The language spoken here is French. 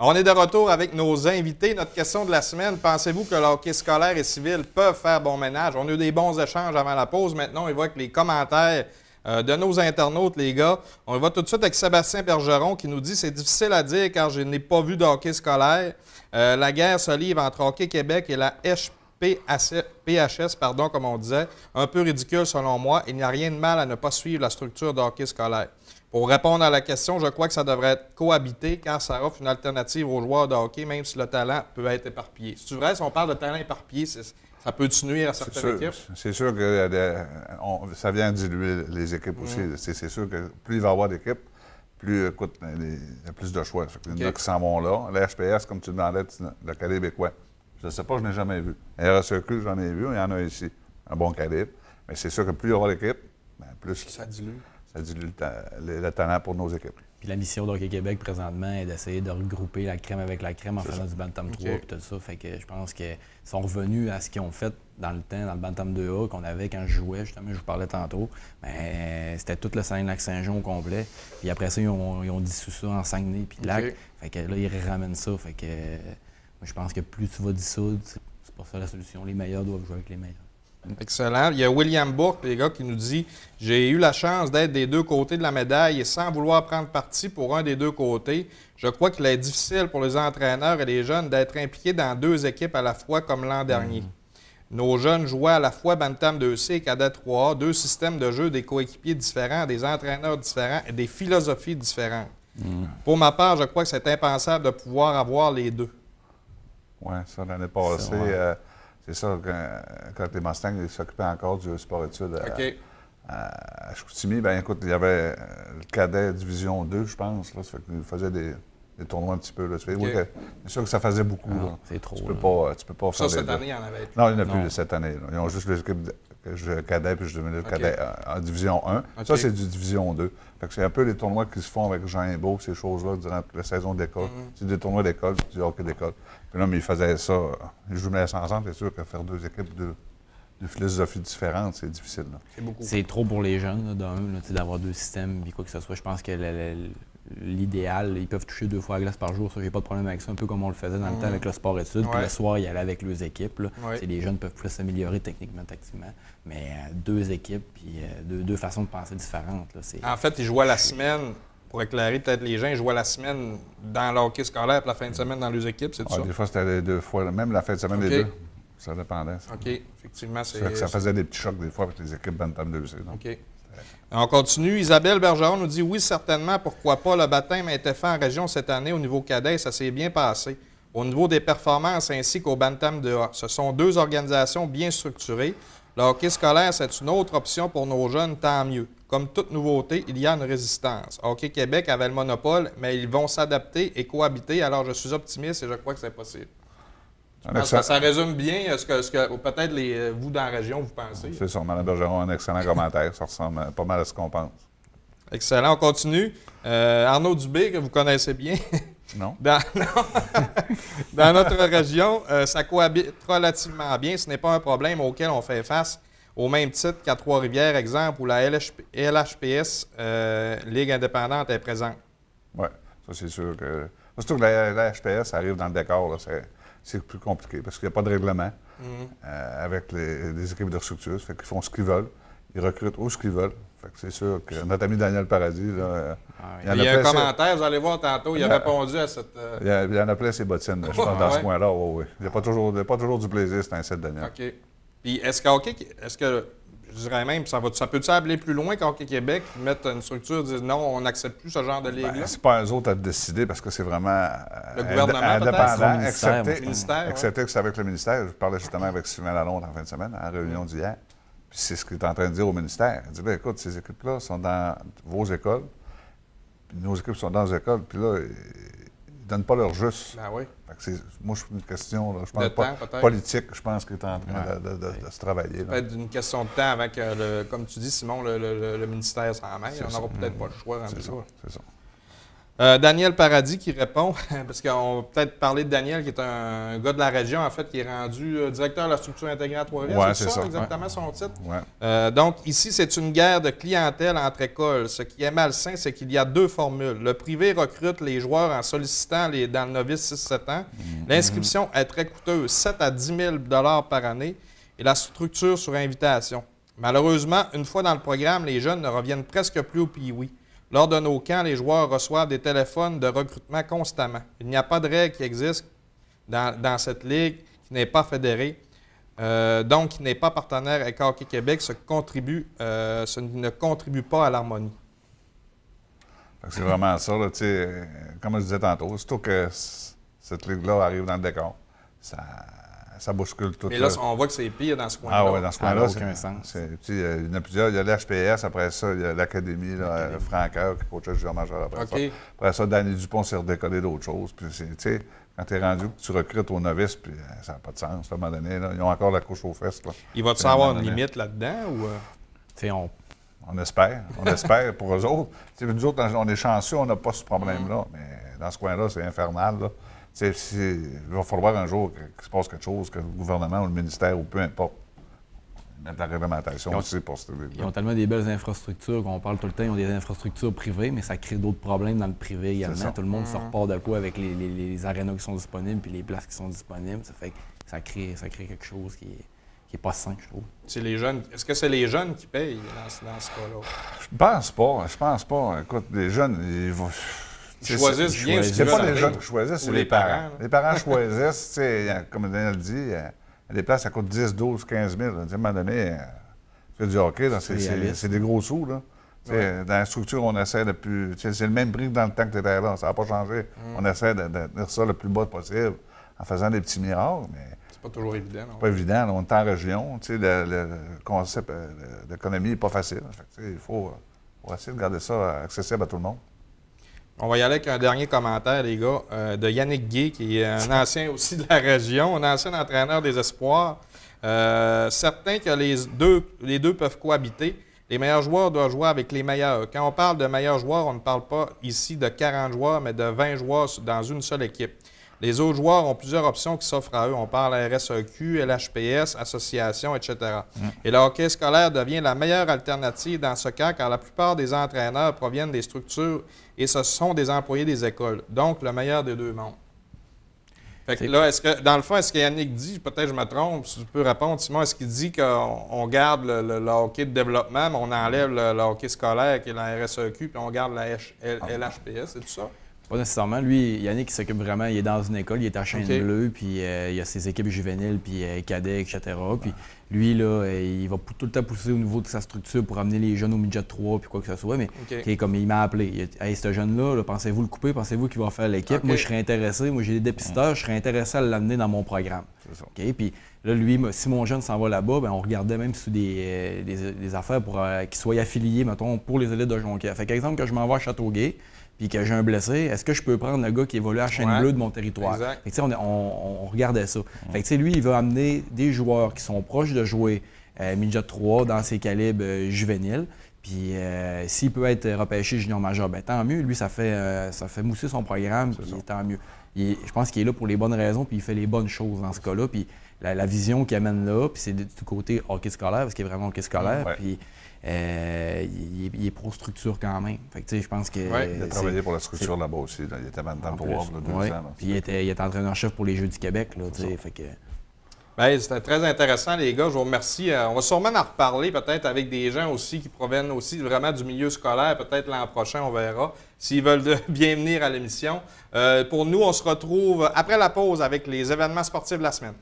On est de retour avec nos invités. Notre question de la semaine, pensez-vous que le hockey scolaire et civil peuvent faire bon ménage? On a eu des bons échanges avant la pause. Maintenant, on y va avec les commentaires de nos internautes, les gars. On y va tout de suite avec Sébastien Bergeron qui nous dit « C'est difficile à dire car je n'ai pas vu de hockey scolaire. La guerre se livre entre Hockey Québec et la PHS, comme on disait. Un peu ridicule selon moi. Il n'y a rien de mal à ne pas suivre la structure de hockey scolaire. » Pour répondre à la question, je crois que ça devrait être cohabité car ça offre une alternative aux joueurs de hockey, même si le talent peut être éparpillé. C'est vrai, si on parle de talent éparpillé, ça peut-tu nuire à certaines équipes? C'est sûr que ça vient diluer les équipes aussi. C'est sûr que plus il va y avoir d'équipes, plus écoute, il y a plus de choix. Il y en a qui s'en vont là. La HPS, comme tu demandais, le québécois. Je ne sais pas, je n'ai jamais vu. RSEQ, j'en ai vu, il y en a ici. Un bon calibre. Mais c'est sûr que plus il y aura d'équipes, plus ça dilue. Ça dilue le talent pour nos équipes. Puis la mission d'Hockey Québec présentement est d'essayer de regrouper la crème avec la crème en faisant du Bantam 3 et tout ça. Fait que je pense qu'ils sont revenus à ce qu'ils ont fait dans le temps, dans le Bantam 2A qu'on avait quand je jouais, justement, je vous parlais tantôt. Mais c'était tout le Saguenay-Lac-Saint-Jean au complet. Puis après ça, ils ont dissous ça en Saguenay puis Lac. Fait que là, ils ramènent ça. Fait que moi, je pense que plus tu vas dissoudre, c'est pas ça la solution. Les meilleurs doivent jouer avec les meilleurs. Excellent. Il y a William Bourque, les gars, qui nous dit « J'ai eu la chance d'être des deux côtés de la médaille et sans vouloir prendre parti pour un des deux côtés, je crois qu'il est difficile pour les entraîneurs et les jeunes d'être impliqués dans deux équipes à la fois comme l'an dernier. Nos jeunes jouaient à la fois Bantam 2C et Cadet 3A, deux systèmes de jeu, des coéquipiers différents, des entraîneurs différents et des philosophies différentes. Pour ma part, je crois que c'est impensable de pouvoir avoir les deux. » Oui, ça, l'année passée... C'est ça, quand les Mustangs s'occupaient encore du sport-études à Chicoutimi, bien écoute, il y avait le cadet Division 2, je pense, là, ça fait qu'ils faisaient des tournois un petit peu. Là. Oui, c'est sûr que ça faisait beaucoup. C'est trop. Tu peux pas faire ça, cette année, il y en avait plus. Non, il n'y en a plus cette année. Là. Ils ont juste l'équipe cadet, puis je devenais le cadet en Division 1. Ça, c'est du Division 2. Fait que c'est un peu les tournois qui se font avec Jean Imbeau, ces choses-là, durant la saison d'école. C'est des tournois d'école, du hockey d'école. Puis là, mais ils faisaient ça, ils jouaient ça ensemble. C'est sûr que faire deux équipes de philosophies différentes, c'est difficile. C'est trop pour les jeunes, d'avoir deux systèmes, puis quoi que ce soit. Je pense que l'idéal, ils peuvent toucher 2 fois à glace par jour. Ça, j'ai pas de problème avec ça. Un peu comme on le faisait dans le temps avec le sport-études. Puis le soir, ils allaient avec leurs équipes. Les jeunes peuvent plus s'améliorer techniquement, tactiquement. Mais deux équipes, puis deux façons de penser différentes. Là, en fait, ils jouaient la semaine. Pour éclairer peut-être les gens, ils jouaient la semaine dans le hockey scolaire puis la fin de semaine dans leurs équipes, c'est ça? Des fois, c'était les 2 fois. Même la fin de semaine, les deux. Ça dépendait. Ça. OK. Effectivement, ça faisait des petits chocs des fois avec les équipes Bantam 2C. OK. On continue. Isabelle Bergeron nous dit « Oui, certainement, pourquoi pas. Le baptême a été fait en région cette année au niveau cadet, ça s'est bien passé. Au niveau des performances ainsi qu'au Bantam 2A. Ce sont deux organisations bien structurées. Le hockey scolaire, c'est une autre option pour nos jeunes, tant mieux. Comme toute nouveauté, il y a une résistance. Hockey Québec avait le monopole, mais ils vont s'adapter et cohabiter, alors je suis optimiste et je crois que c'est possible. » Je pense que ça résume bien ce que peut-être vous dans la région, vous pensez. C'est ça, Mme Bergeron a un excellent commentaire. Ça ressemble pas mal à ce qu'on pense. Excellent, on continue. Arnaud Dubé, que vous connaissez bien. Non. Dans notre région, ça cohabite relativement bien. Ce n'est pas un problème auquel on fait face au même titre qu'à Trois-Rivières, exemple, où la LHPS, Ligue indépendante, est présente. Oui, ça c'est sûr que... Surtout que la HPS arrive dans le décor, là, c'est plus compliqué parce qu'il n'y a pas de règlement avec les équipes de structure. Ça fait qu'ils font ce qu'ils veulent. Ils recrutent où ce qu'ils veulent. Fait que c'est sûr que notre ami Daniel Paradis, là, il y a un commentaire, vous allez voir tantôt, il a répondu à cette... Il y en a plein ses bottines, je pense, dans ce coin-là. Oui. Il n'y a pas toujours du plaisir, c'est un set, Daniel. OK. Puis est-ce que je dirais même, ça peut-tu aller plus loin qu'Hockey Québec, mettre une structure, dire non, on n'accepte plus ce genre de ligue-là? C'est pas eux autres à décider parce que c'est vraiment le gouvernement, indépendant, excepté que c'est avec le ministère. Je parlais justement avec Sylvain Lalonde en fin de semaine, en réunion d'hier. Puis c'est ce qu'il est en train de dire au ministère. Il dit, bien, écoute, ces équipes-là sont dans vos écoles, puis nos équipes sont dans les écoles, puis là, ils ne donnent pas leur juste. Ben oui. Moi, je suis une question, là, je pense, temps, politique, je pense, qu'il est en train de se travailler. Peut-être une question de temps avant que, comme tu dis, Simon, le ministère s'en mêle. On n'aura peut-être pas le choix. C'est ça. Daniel Paradis qui répond, parce qu'on va peut-être parler de Daniel, qui est un gars de la région, en fait, qui est rendu directeur de la structure intégrée à Trois-Rivières. Ouais, c'est ça, exactement ouais. son titre? Ouais. Donc, ici, c'est une guerre de clientèle entre écoles. Ce qui est malsain, c'est qu'il y a deux formules. Le privé recrute les joueurs en sollicitant dans le novice 6-7 ans. L'inscription est très coûteuse, 7 à 10 000 par année, et la structure sur invitation. Malheureusement, une fois dans le programme, les jeunes ne reviennent presque plus au pee-wee. Lors de nos camps, les joueurs reçoivent des téléphones de recrutement constamment. Il n'y a pas de règle qui existe dans cette ligue qui n'est pas fédérée, donc qui n'est pas partenaire avec Hockey Québec, ce ne contribue pas à l'harmonie. C'est vraiment ça, là, comme je disais tantôt, surtout que cette ligue-là arrive dans le décor. Ça bouscule tout. Mais là, on voit que c'est pire dans ce coin-là. Ah oui, dans ce coin-là, ça n'a aucun sens. Il y en a plusieurs. Il y a l'HPS, après ça, il y a l'Académie, Francoeur, qui coachait le junior majeur après ça. Après ça, Danny Dupont s'est redécollé d'autres choses. Puis, quand tu es rendu que tu recrutes aux novices, puis ça n'a pas de sens, à un moment donné. Là, ils ont encore la couche aux fesses. Là. Il va-tu avoir une limite là-dedans? Ou... On espère pour eux autres. Nous autres, on est chanceux, on n'a pas ce problème-là. Mais dans ce coin-là, c'est infernal. Là. Il va falloir un jour qu'il se passe quelque chose, que le gouvernement ou le ministère ou peu importe mette la réglementation aussi pour cette ligue-là. Ils ont tellement des belles infrastructures qu'on parle tout le temps, ils ont des infrastructures privées, mais ça crée d'autres problèmes dans le privé également. Tout le monde se repart de quoi avec les arénas qui sont disponibles puis les places qui sont disponibles. Ça fait que ça crée quelque chose qui est pas sain, je trouve. C'est les jeunes. Est-ce que c'est les jeunes qui payent dans ce cas-là? Je pense pas. Écoute, les jeunes, ils vont... Ils choisissent bien ce qu'ils veulent. C'est pas les jeuns qui choisissent, c'est les parents. Les parents choisissent, comme Daniel dit, il y a des places, ça coûte 10, 12, 15 000. À un moment donné, tu fais du hockey, c'est des gros sous. Là. Ouais. Dans la structure, on essaie de plus... C'est le même prix que dans le temps que tu étais là, ça n'a pas changé. On essaie de tenir ça le plus bas possible en faisant des petits miracles, mais... C'est pas toujours évident. C'est pas évident, là, on est en région, le concept d'économie n'est pas facile. Il faut essayer de garder ça accessible à tout le monde. On va y aller avec un dernier commentaire, les gars, de Yannick Guay, qui est un ancien aussi de la région, un ancien entraîneur des Espoirs. Certain que les deux peuvent cohabiter. Les meilleurs joueurs doivent jouer avec les meilleurs. Quand on parle de meilleurs joueurs, on ne parle pas ici de 40 joueurs, mais de 20 joueurs dans une seule équipe. Les autres joueurs ont plusieurs options qui s'offrent à eux. On parle RSEQ, LHPS, association, etc. Et le hockey scolaire devient la meilleure alternative dans ce cas, car la plupart des entraîneurs proviennent des structures et ce sont des employés des écoles. Donc, le meilleur des deux mondes. Fait que là, dans le fond, est-ce que Yannick dit, peut-être je me trompe, si tu peux répondre, Simon, est-ce qu'il dit qu'on garde le hockey de développement, mais on enlève le hockey scolaire qui est la RSEQ, puis on garde la LHPS, c'est tout ça? Pas nécessairement. Lui, Yannick, il s'occupe vraiment, il est dans une école, il est à Chêne-Bleu, puis il a ses équipes juvéniles, puis cadets, etc. Puis lui, là, il va tout le temps pousser au niveau de sa structure pour amener les jeunes au midget 3, puis quoi que ce soit. Mais comme il m'a appelé, il a dit, hey, ce jeune-là, pensez-vous le couper, pensez-vous qu'il va faire l'équipe? Moi, je serais intéressé, moi, j'ai des dépisteurs, je serais intéressé à l'amener dans mon programme. Puis là, lui, si mon jeune s'en va là-bas, on regardait même sous des affaires pour qu'il soit affilié, mettons, pour les élites de Jonquière. Fait qu'exemple, que je m'envoie à Châteauguay, puis que j'ai un blessé, est-ce que je peux prendre le gars qui évolue à Chêne-Bleu de mon territoire? Fait que, on regardait ça. Fait que, lui, il va amener des joueurs qui sont proches de jouer midget 3 dans ses calibres juvéniles. Puis s'il peut être repêché junior majeur, tant mieux. Lui, ça fait mousser son programme, puis tant mieux. Je pense qu'il est là pour les bonnes raisons, puis il fait les bonnes choses dans ce cas-là. Puis la vision qu'il amène là, puis c'est du côté hockey scolaire, parce qu'il est vraiment hockey scolaire. Puis il est pro-structure quand même. Fait que, je pense que... il a travaillé pour la structure là-bas aussi. Là. Il était maintenant pour voir 2 ans. Là, puis il est entraîneur-chef pour les Jeux du Québec. Là, fait que... C'était très intéressant, les gars. Je vous remercie. On va sûrement en reparler peut-être avec des gens aussi qui proviennent aussi vraiment du milieu scolaire. Peut-être l'an prochain, on verra, s'ils veulent bien venir à l'émission. Pour nous, on se retrouve après la pause avec les événements sportifs de la semaine.